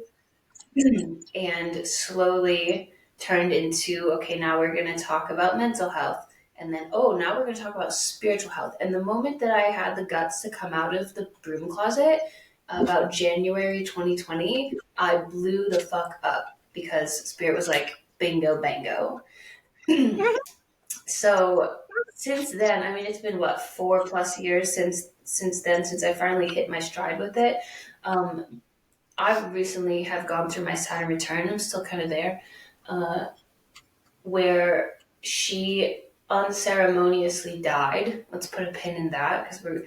[SPEAKER 1] and slowly turned into, okay, now we're going to talk about mental health. And then, oh, now we're going to talk about spiritual health. And the moment that I had the guts to come out of the broom closet, about January 2020, I blew the fuck up because Spirit was like, bingo, bango. So since then, I mean, it's been what, 4+ years since I finally hit my stride with it. Um, I recently have gone through my Saturn return. I'm still kind of there, uh, where she unceremoniously died. Let's put a pin in that because we're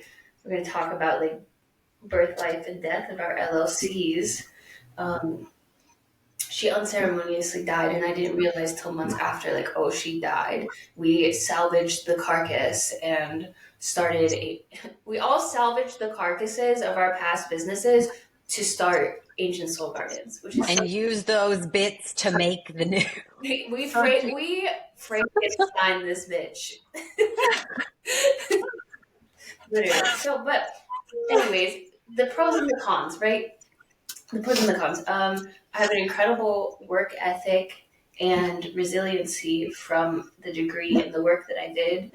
[SPEAKER 1] going to talk about like birth, life, and death of our LLCs. Um, she unceremoniously died, and I didn't realize till months after, like, oh, she died. We salvaged the carcass and we all salvaged the carcasses of our past businesses to start Ancient Soul Gardens, which is
[SPEAKER 2] And use those bits to make the new.
[SPEAKER 1] we Frankenstein this bitch. Literally. So, but anyways, the pros and the cons, right? The pros and the cons. I have an incredible work ethic and resiliency from the degree and the work that I did,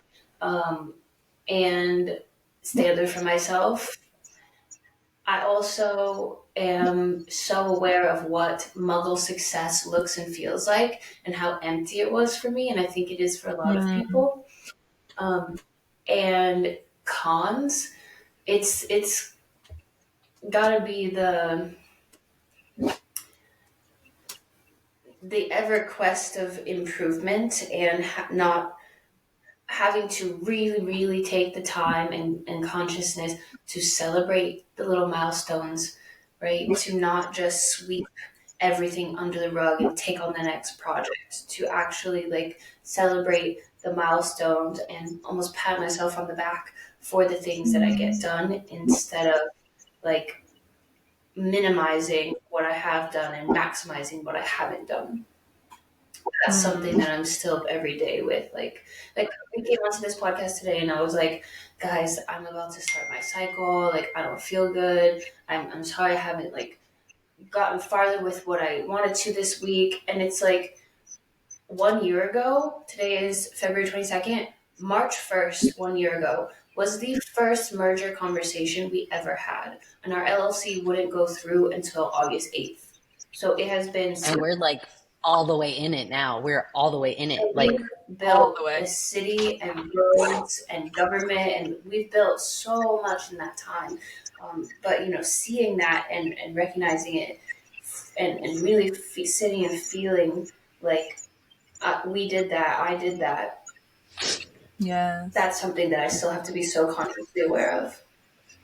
[SPEAKER 1] and stand up for myself. I also am so aware of what Muggle success looks and feels like and how empty it was for me, and I think it is for a lot of
[SPEAKER 3] Mm.
[SPEAKER 1] people. Um, and cons, it's gotta be the ever quest of improvement and not having to really, really take the time and consciousness to celebrate the little milestones, right? To not just sweep everything under the rug and take on the next project, to actually like celebrate the milestones and almost pat myself on the back for the things that I get done instead of like minimizing what I have done and maximizing what I haven't done. That's something
[SPEAKER 3] Mm.
[SPEAKER 1] that I'm still every day with. Like we came onto this podcast today, and I was like, guys, I'm about to start my cycle. Like I don't feel good. I'm sorry I haven't like gotten farther with what I wanted to this week. And it's like 1 year ago. Today is February 22nd. March 1st, 1 year ago, was the first merger conversation we ever had, and our LLC wouldn't go through until August 8th. So it has been
[SPEAKER 2] And we're like all the way in it now. We're all the way in it. Like,
[SPEAKER 1] we've
[SPEAKER 3] All the
[SPEAKER 1] built
[SPEAKER 3] way.
[SPEAKER 1] a city and roads and government, and we've built so much in that time. But you know, seeing that and recognizing it, and really sitting and feeling like we did that, I did that.
[SPEAKER 3] Yes.
[SPEAKER 1] That's something that I still have to be so consciously aware of.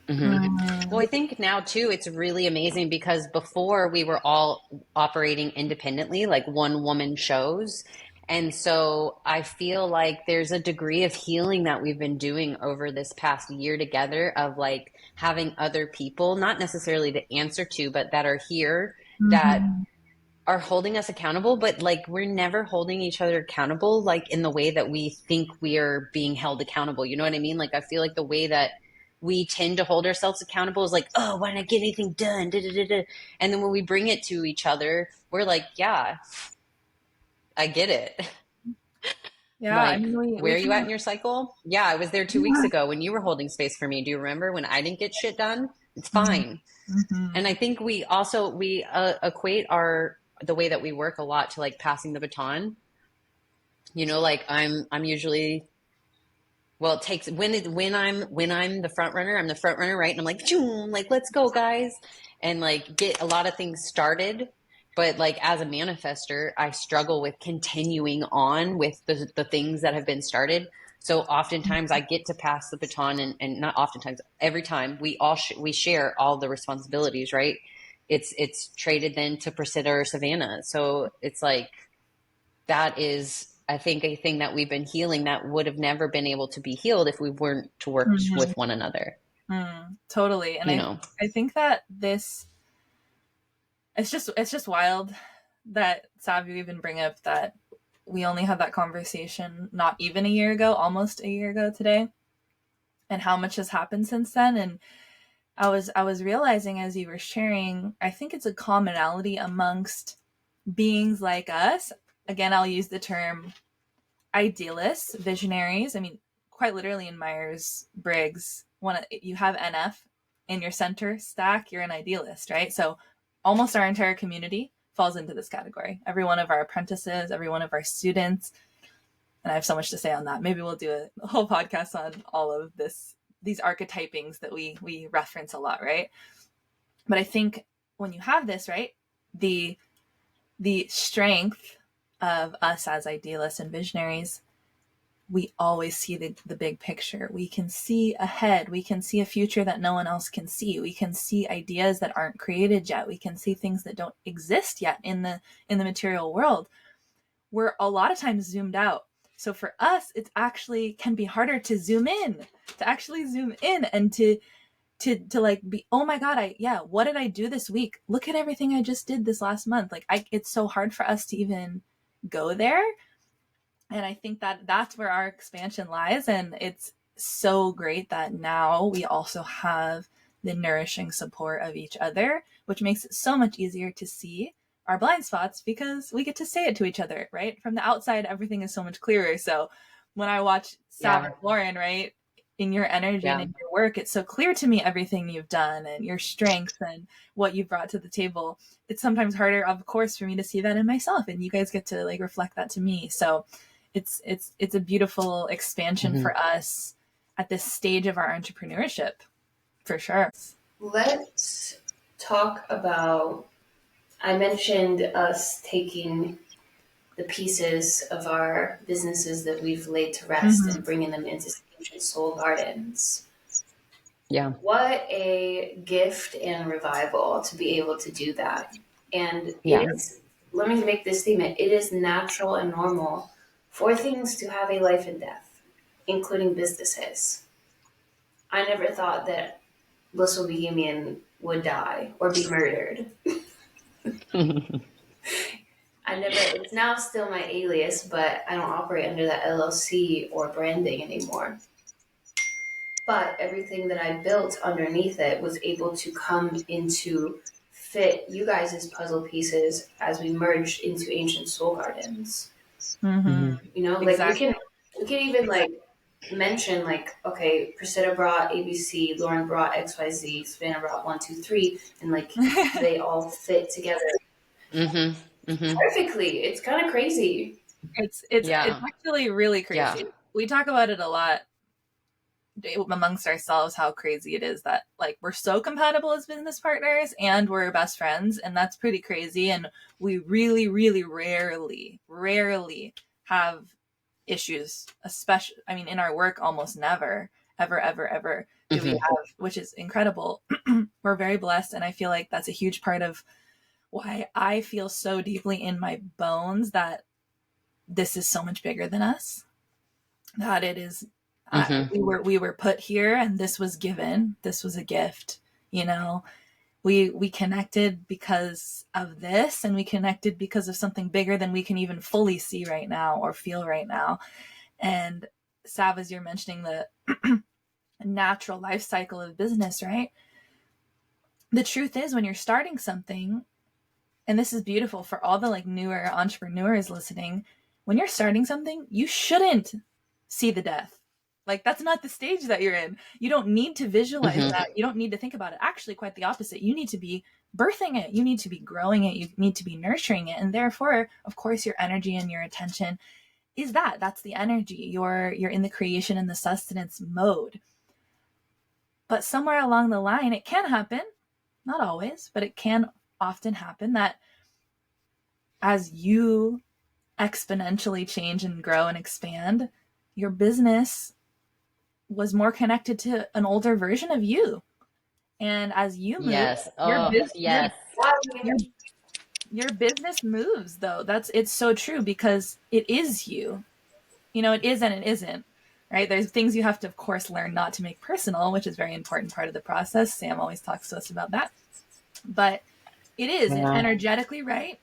[SPEAKER 2] Well, I think now too, it's really amazing because before we were all operating independently, like one woman shows. And so I feel like there's a degree of healing that we've been doing over this past year together of like having other people, not necessarily to answer to, but that are here that
[SPEAKER 3] Mm-hmm.
[SPEAKER 2] are holding us accountable, but like we're never holding each other accountable, like in the way that we think we are being held accountable. You know what I mean? Like, I feel like the way that we tend to hold ourselves accountable is like, oh, why didn't I get anything done? Da, da, da, da. And then when we bring it to each other, we're like, yeah, I get it.
[SPEAKER 3] Yeah, I
[SPEAKER 2] Like,
[SPEAKER 3] mean, we
[SPEAKER 2] where are you
[SPEAKER 3] kind
[SPEAKER 2] at
[SPEAKER 3] of,
[SPEAKER 2] in your cycle? Yeah, I was there 2 weeks ago when you were holding space for me. Do you remember when I didn't get shit done? It's fine. And
[SPEAKER 3] mm-hmm.
[SPEAKER 2] I think we equate our the way that we work a lot to like passing the baton. You know, like I'm usually, well, it takes when I'm the front runner, I'm the front runner, right? And I'm like, "Choom," like let's go, guys, and like get a lot of things started. But like as a manifester, I struggle with continuing on with the things that have been started. So oftentimes I get to pass the baton, and not oftentimes, every time we share all the responsibilities, right? It's traded then to Priscilla or Savannah. So it's like that is, I think, a thing that we've been healing that would have never been able to be healed if we weren't to work
[SPEAKER 3] Mm-hmm.
[SPEAKER 2] with one another,
[SPEAKER 3] Totally. And
[SPEAKER 2] you know?
[SPEAKER 3] I think that this, it's just wild that Sav, you even bring up that we only had that conversation not even a year ago, almost a year ago today, and how much has happened since then. And I was realizing as you were sharing, I think it's a commonality amongst beings like us. Again, I'll use the term idealists, visionaries. I mean, quite literally in Myers-Briggs, you have NF in your center stack, you're an idealist, right? So almost our entire community falls into this category. Every one of our apprentices, every one of our students, and I have so much to say on that. Maybe we'll do a whole podcast on all of these archetypings that we reference a lot, right? But I think when you have this, right, the strength of us as idealists and visionaries, we always see the big picture. We can see ahead. We can see a future that no one else can see. We can see ideas that aren't created yet. We can see things that don't exist yet in the material world. We're a lot of times zoomed out. So for us, it actually can be harder to zoom in, to actually zoom in and to like be, oh my God, what did I do this week? Look at everything I just did this last month. Like it's so hard for us to even go there. And I think that that's where our expansion lies. And it's so great that now we also have the nourishing support of each other, which makes it so much easier to see our blind spots because we get to say it to each other, right? From the outside, everything is so much clearer. So when I watch Sav
[SPEAKER 2] Yeah.
[SPEAKER 3] and Lauren, right, in your energy and
[SPEAKER 2] Yeah.
[SPEAKER 3] in your work, it's so clear to me everything you've done and your strengths and what you've brought to the table. It's sometimes harder, of course, for me to see that in myself, and you guys get to like reflect that to me. So it's a beautiful expansion
[SPEAKER 2] Mm-hmm.
[SPEAKER 3] for us at this stage of our entrepreneurship, for sure.
[SPEAKER 1] Let's talk about. I mentioned us taking the pieces of our businesses that we've laid to rest
[SPEAKER 3] Mm-hmm.
[SPEAKER 1] and bringing them into Ancient Soul Gardens.
[SPEAKER 2] Yeah.
[SPEAKER 1] What a gift and revival to be able to do that. And it
[SPEAKER 2] Yeah.
[SPEAKER 1] is, let me make this statement, it is natural and normal for things to have a life and death, including businesses. I never thought that Blissful Bohemian would die or be murdered. I never, it's now still my alias, but I don't operate under that LLC or branding anymore. But everything that I built underneath it was able to come into fit you guys' puzzle pieces as we merged into Ancient Soul Gardens.
[SPEAKER 3] Mm-hmm.
[SPEAKER 2] Mm-hmm.
[SPEAKER 1] You know, like
[SPEAKER 3] Exactly.
[SPEAKER 1] we can even like mention like, okay, Priscilla brought ABC, Lauren brought XYZ, Savannah brought 1, 2, 3, and like they all fit together
[SPEAKER 2] Mm-hmm. Mm-hmm.
[SPEAKER 1] perfectly. It's kind of crazy.
[SPEAKER 3] It's
[SPEAKER 2] Yeah.
[SPEAKER 3] actually really
[SPEAKER 2] Yeah.
[SPEAKER 3] crazy. We talk about it a lot amongst ourselves, how crazy it is that like we're so compatible as business partners and we're best friends, and that's pretty crazy. And we really really rarely have issues, especially, I mean, in our work almost never. ever do we
[SPEAKER 2] Hmm.
[SPEAKER 3] have, which is incredible. We're very blessed. And I feel like that's a huge part of why I feel so deeply in my bones that this is so much bigger than us, that it is,
[SPEAKER 2] Hmm.
[SPEAKER 3] we were put here and this was given, this was a gift, you know. We connected because of this, and we connected because of something bigger than we can even fully see right now or feel right now. And Sav, as you're mentioning the natural life cycle of business, right? The truth is, when you're starting something, and this is beautiful for all the like newer entrepreneurs listening, when you're starting something, you shouldn't see the death. Like, that's not the stage that you're in. You don't need to visualize
[SPEAKER 2] Hmm.
[SPEAKER 3] that. You don't need to think about it. Actually, quite the opposite. You need to be birthing it. You need to be growing it. You need to be nurturing it. And therefore, of course, your energy and your attention is that's the energy. You're in the creation and the sustenance mode. But somewhere along the line, it can happen, not always, but it can often happen that as you exponentially change and grow and expand, your business was more connected to an older version of you. And as you move,
[SPEAKER 2] Yes.
[SPEAKER 3] your
[SPEAKER 2] Oh,
[SPEAKER 3] business
[SPEAKER 2] yes.
[SPEAKER 3] your your business moves though. It's so true, because it is you. You know, it is and it isn't. Right? There's things you have to, of course, learn not to make personal, which is a very important part of the process. Sam always talks to us about that. But it is
[SPEAKER 2] Yeah.
[SPEAKER 3] energetically, right?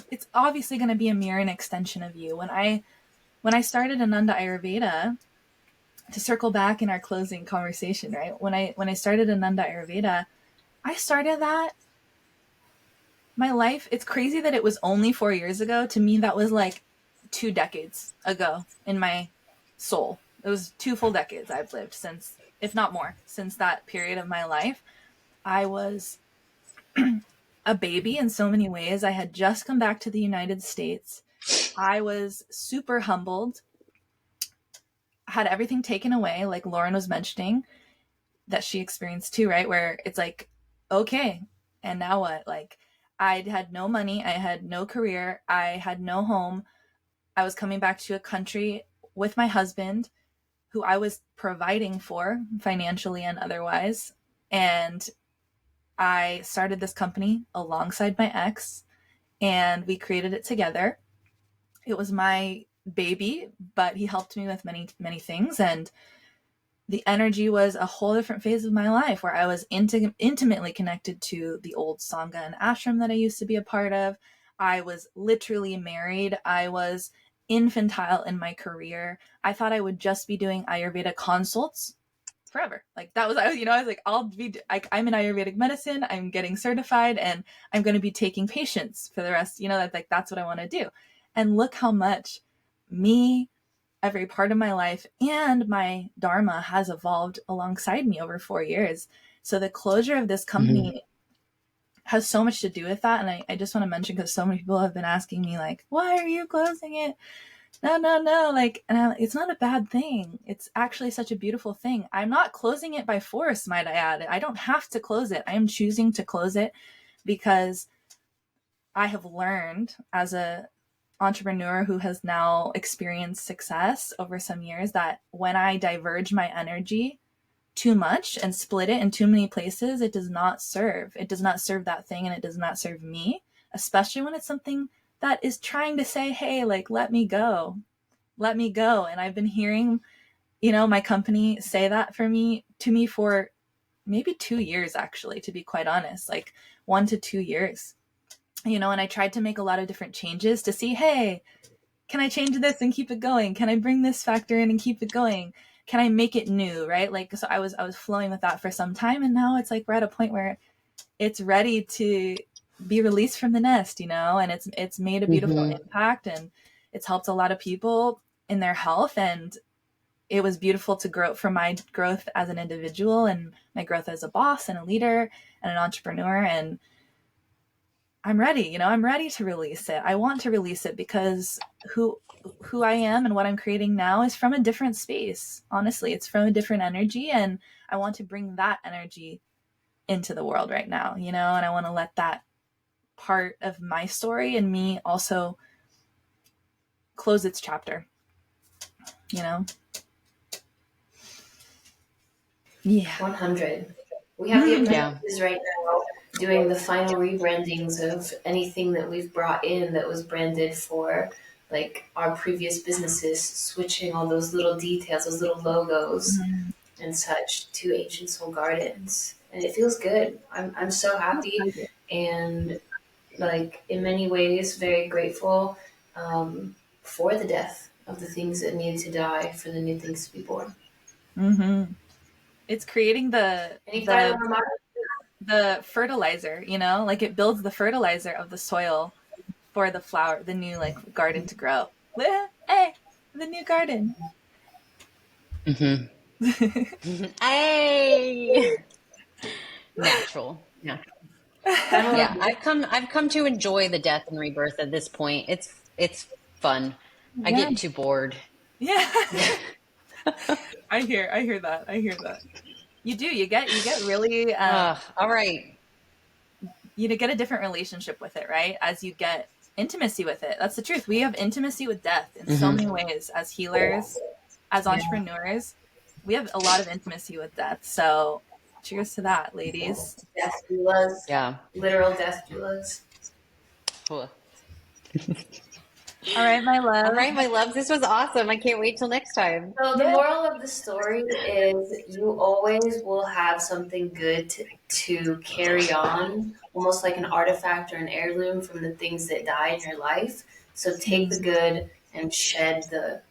[SPEAKER 3] It's obviously going to be a mirror and extension of you. When I started Ananda Ayurveda, to circle back in our closing conversation, right? When I started Ananda Ayurveda, I started that, my life, it's crazy that it was only 4 years ago. To me, that was like 2 decades ago in my soul. It was 2 full decades I've lived since, if not more, since that period of my life. I was a baby in so many ways. I had just come back to the United States. I was super humbled, had everything taken away, like Lauren was mentioning, that she experienced too, right? Where it's like, okay, and now what? Like, I had no money, I had no career, I had no home. I was coming back to a country with my husband, who I was providing for financially and otherwise. And I started this company alongside my ex, and we created it together. It was my baby, but he helped me with many, many things. And the energy was a whole different phase of my life, where I was intimately connected to the old Sangha and ashram that I used to be a part of. I was literally married. I was infantile in my career. I thought I would just be doing Ayurveda consults forever. Like, that was, I was like, I'm in Ayurvedic medicine. I'm getting certified, and I'm going to be taking patients for the rest. That's what I want to do. And look how much me, every part of my life, and my dharma has evolved alongside me over 4 years. So the closure of this
[SPEAKER 2] Hmm.
[SPEAKER 3] company has so much to do with that. And I just want to mention, because so many people have been asking me, like, why are you closing it? No. Like, and it's not a bad thing. It's actually such a beautiful thing. I'm not closing it by force, might I add. I don't have to close it. I am choosing to close it because I have learned, as a entrepreneur who has now experienced success over some years, that when I diverge my energy too much and split it in too many places, it does not serve. It does not serve that thing, and it does not serve me, especially when it's something that is trying to say, hey, like, let me go. Let me go. And I've been hearing, my company say that to me for maybe 2 years, actually, to be quite honest, like 1 to 2 years. And I tried to make a lot of different changes to see, hey, can I change this and keep it going? Can I bring this factor in and keep it going? Can I make it new, right? Like, so I was flowing with that for some time, and now it's like we're at a point where it's ready to be released from the nest, and it's made a beautiful
[SPEAKER 2] Hmm.
[SPEAKER 3] impact, and it's helped a lot of people in their health. And it was beautiful to grow, from my growth as an individual and my growth as a boss and a leader and an entrepreneur. And I'm ready, I'm ready to release it. I want to release it because who I am and what I'm creating now is from a different space. Honestly, it's from a different energy, and I want to bring that energy into the world right now, and I want to let that part of my story and me also close its chapter, you know. Yeah.
[SPEAKER 1] 100. We have the
[SPEAKER 2] Yeah.
[SPEAKER 1] apprentices right now doing the final rebrandings of anything that we've brought in that was branded for like our previous businesses, switching all those little details, those little logos
[SPEAKER 3] Mhm.
[SPEAKER 1] and such to Ancient Soul Gardens. And it feels good. I'm so happy and like in many ways very grateful for the death of the things that needed to die for the new things to be born.
[SPEAKER 3] Mm-hmm. It's creating
[SPEAKER 1] Any final remarks?
[SPEAKER 3] the fertilizer, you know, like it builds the fertilizer of the soil for the flower, the new like garden to grow. Hey, the new garden.
[SPEAKER 2] Mm-hmm. Hey, natural. Yeah.
[SPEAKER 1] Final
[SPEAKER 2] Yeah,
[SPEAKER 1] remarks?
[SPEAKER 2] I've come to enjoy the death and rebirth at this point. It's fun. I
[SPEAKER 3] Yeah.
[SPEAKER 2] get too bored.
[SPEAKER 3] Yeah. I hear that. I hear that. You do. You get really
[SPEAKER 2] All right.
[SPEAKER 3] you get a different relationship with it, right? As you get intimacy with it. That's the truth. We have intimacy with death in so
[SPEAKER 2] Mm-hmm.
[SPEAKER 3] many ways as healers, as
[SPEAKER 1] Yeah.
[SPEAKER 3] entrepreneurs. We have a lot of intimacy with death. So, cheers to that, ladies.
[SPEAKER 1] Death doulas,
[SPEAKER 2] Yeah.
[SPEAKER 1] literal death doulas.
[SPEAKER 2] Cool.
[SPEAKER 3] All right, my
[SPEAKER 2] All
[SPEAKER 3] love.
[SPEAKER 2] right, my loves. This was awesome. I can't wait till next time.
[SPEAKER 1] So the
[SPEAKER 3] Yeah.
[SPEAKER 1] moral of the story is you always will have something good to carry on, almost like an artifact or an heirloom from the things that die in your life. So take the good and shed the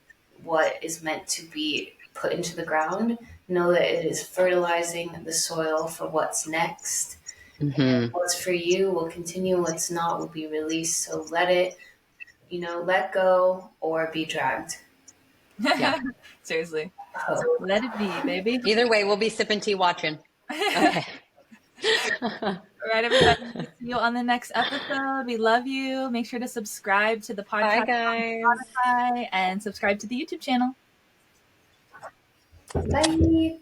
[SPEAKER 1] what is meant to be put into the ground. Know that it is fertilizing the soil for what's next.
[SPEAKER 2] Mm-hmm.
[SPEAKER 1] What's for you will continue, what's not will be released. So let it, let go or be dragged.
[SPEAKER 2] Yeah.
[SPEAKER 3] Seriously.
[SPEAKER 1] Oh.
[SPEAKER 3] Let it be, baby.
[SPEAKER 2] Either way, we'll be sipping tea watching. Okay.
[SPEAKER 3] All right, everybody. See you on the next episode. We love you. Make sure to subscribe to the
[SPEAKER 2] Bye,
[SPEAKER 3] podcast on
[SPEAKER 2] guys.
[SPEAKER 3] Spotify and subscribe to the YouTube channel.
[SPEAKER 1] Bye.